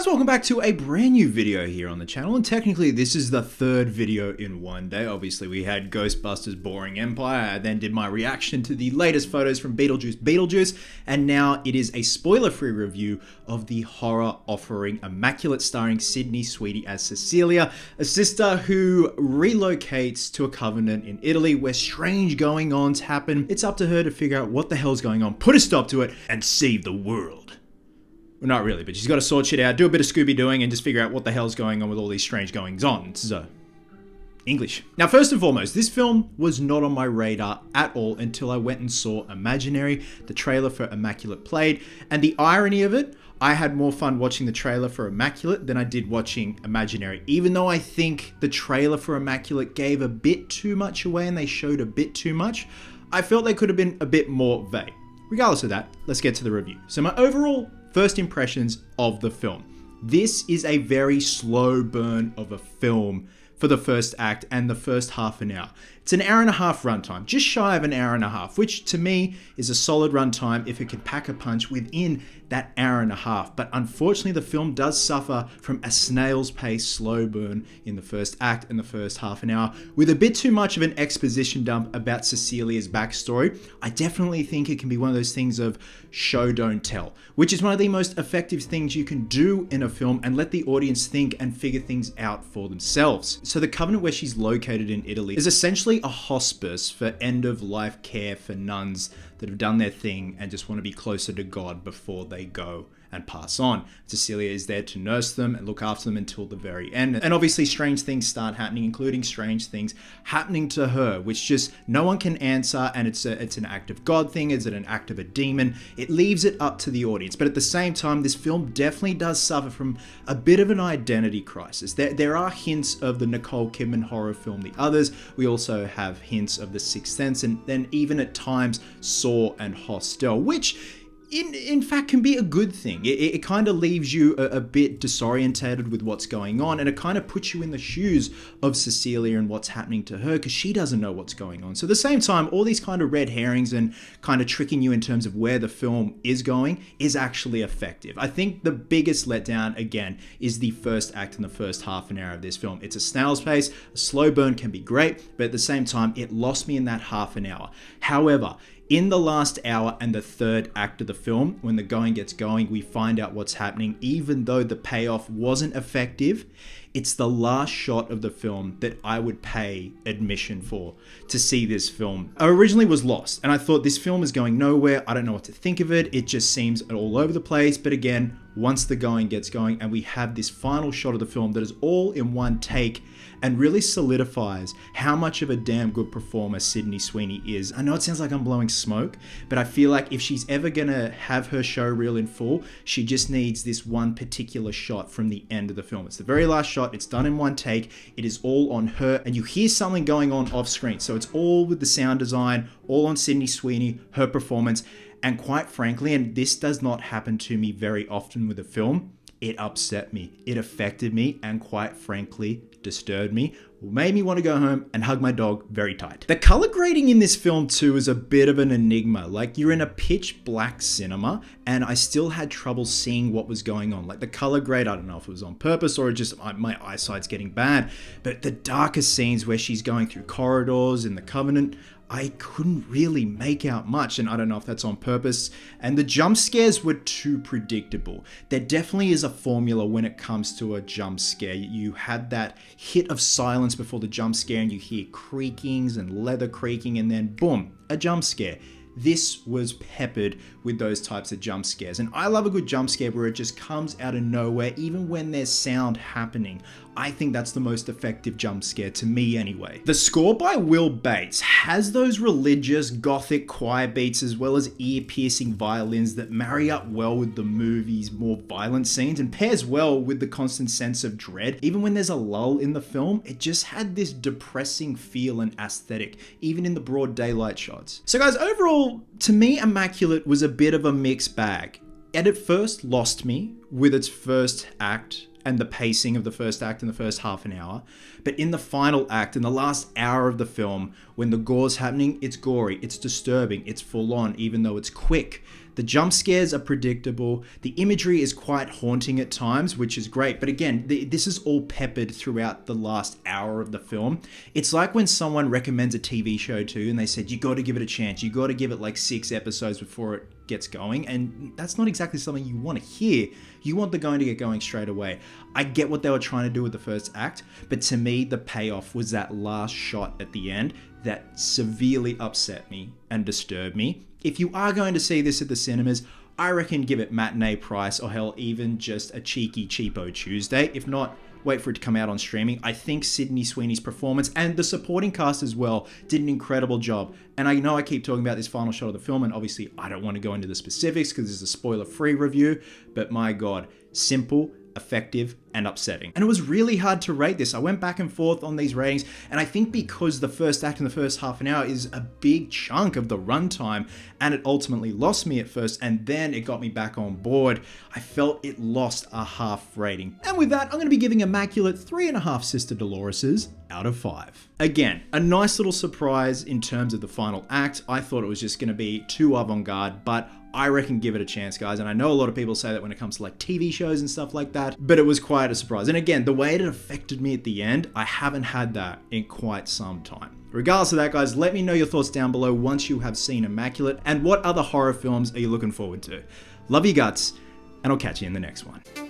welcome back to a brand new video here on the channel, and technically this is the third video in one day. Obviously we had Ghostbusters Boring Empire, I then did my reaction to the latest photos from Beetlejuice, and now it is a spoiler-free review of the horror offering Immaculate, starring Sweeney as Cecilia, a sister who relocates to a convent in Italy where strange going-ons happen. It's up to her to figure out what the hell's going on, put a stop to it, and save the world. Well, not really, but she's got to sort shit out, do a bit of Scooby-Dooing, and just figure out what the hell's going on with all these strange goings-on. So, English. Now, first and foremost, this film was not on my radar at all until I went and saw Imaginary, the trailer for Immaculate played, and the irony of it, I had more fun watching the trailer for Immaculate than I did watching Imaginary, even though I think the trailer for Immaculate gave a bit too much away and they showed a bit too much. I felt they could have been a bit more vague. Regardless of that, let's get to the review. So my overall first impressions of the film. This is a very slow burn of a film for the first act and the first half an hour. It's an hour and a half runtime, just shy of an hour and a half, which to me is a solid runtime if it can pack a punch within that hour and a half. But unfortunately, the film does suffer from a snail's pace slow burn in the first act and the first half an hour, with a bit too much of an exposition dump about Cecilia's backstory. I definitely think it can be one of those things of show, don't tell, which is one of the most effective things you can do in a film and let the audience think and figure things out for themselves. So the convent where she's located in Italy is essentially a hospice for end-of-life care for nuns that have done their thing and just want to be closer to God before they go and pass on. Cecilia is there to nurse them and look after them until the very end. And obviously strange things start happening, including strange things happening to her, which just no one can answer, and it's an act of God thing, is it an act of a demon? It leaves it up to the audience. But at the same time, this film definitely does suffer from a bit of an identity crisis. There are hints of the Nicole Kidman horror film The Others. We also have hints of The Sixth Sense, and then even at times Saw and Hostel, which in fact can be a good thing. It kind of leaves you a bit disorientated with what's going on, and it kind of puts you in the shoes of Cecilia and what's happening to her, because she doesn't know what's going on. So at the same time, all these kind of red herrings and kind of tricking you in terms of where the film is going is actually effective. I think the biggest letdown, again, is the first act and the first half an hour of this film. It's a snail's pace, a slow burn can be great, but at the same time, it lost me in that half an hour. However, in the last hour and the third act of the film, when the going gets going, we find out what's happening. Even though the payoff wasn't effective, it's the last shot of the film that I would pay admission for to see this film. I originally was lost, and I thought this film is going nowhere. I don't know what to think of it. It just seems all over the place. But again, once the going gets going and we have this final shot of the film that is all in one take and really solidifies how much of a damn good performer Sweeney is. I know it sounds like I'm blowing smoke, but I feel like if she's ever gonna have her show reel in full, she just needs this one particular shot from the end of the film. It's the very last shot, it's done in one take, it is all on her, and you hear something going on off screen. So it's all with the sound design, all on Sweeney, her performance, and quite frankly, and this does not happen to me very often with a film, it upset me, it affected me, and quite frankly, disturbed me, made me want to go home and hug my dog very tight. The color grading in this film too is a bit of an enigma. Like, you're in a pitch black cinema and I still had trouble seeing what was going on. Like, the color grade, I don't know if it was on purpose or just my eyesight's getting bad, but the darker scenes where she's going through corridors in the Covenant, I couldn't really make out much, and I don't know if that's on purpose. And the jump scares were too predictable. There definitely is a formula when it comes to a jump scare. You had that hit of silence before the jump scare, and you hear creakings and leather creaking, and then boom, a jump scare. This was peppered with those types of jump scares. And I love a good jump scare where it just comes out of nowhere, even when there's sound happening. I think that's the most effective jump scare, to me anyway. The score by Will Bates has those religious gothic choir beats as well as ear-piercing violins that marry up well with the movie's more violent scenes and pairs well with the constant sense of dread. Even when there's a lull in the film, it just had this depressing feel and aesthetic, even in the broad daylight shots. So guys, overall, to me, Immaculate was a bit of a mixed bag. It at first lost me with its first act and the pacing of the first act and the first half an hour. But in the final act, in the last hour of the film, when the gore's happening, it's gory, it's disturbing, it's full on, even though it's quick. The jump scares are predictable. The imagery is quite haunting at times, which is great. But again, this is all peppered throughout the last hour of the film. It's like when someone recommends a TV show to you and they said, you got to give it a chance. You got to give it like 6 episodes before it gets going. And that's not exactly something you want to hear. You want the going to get going straight away. I get what they were trying to do with the first act, but to me, the payoff was that last shot at the end that severely upset me and disturbed me. If you are going to see this at the cinemas, I reckon give it matinee price, or hell, even just a cheeky cheapo Tuesday. If not, wait for it to come out on streaming. I think Sydney Sweeney's performance and the supporting cast as well did an incredible job. And I know I keep talking about this final shot of the film, and obviously I don't want to go into the specifics because this is a spoiler-free review, but my God, simple, effective, and upsetting. And it was really hard to rate this. I went back and forth on these ratings, and I think because the first act in the first half an hour is a big chunk of the runtime, and it ultimately lost me at first, and then it got me back on board, I felt it lost a half rating. And with that, I'm going to be giving Immaculate 3.5 Sister Doloreses out of 5. Again, a nice little surprise in terms of the final act. I thought it was just going to be too avant-garde, but I reckon give it a chance, guys. And I know a lot of people say that when it comes to like TV shows and stuff like that, but it was quite a surprise. And again, the way it affected me at the end, I haven't had that in quite some time. Regardless of that, guys, let me know your thoughts down below once you have seen Immaculate, and what other horror films are you looking forward to. Love you guts, and I'll catch you in the next one.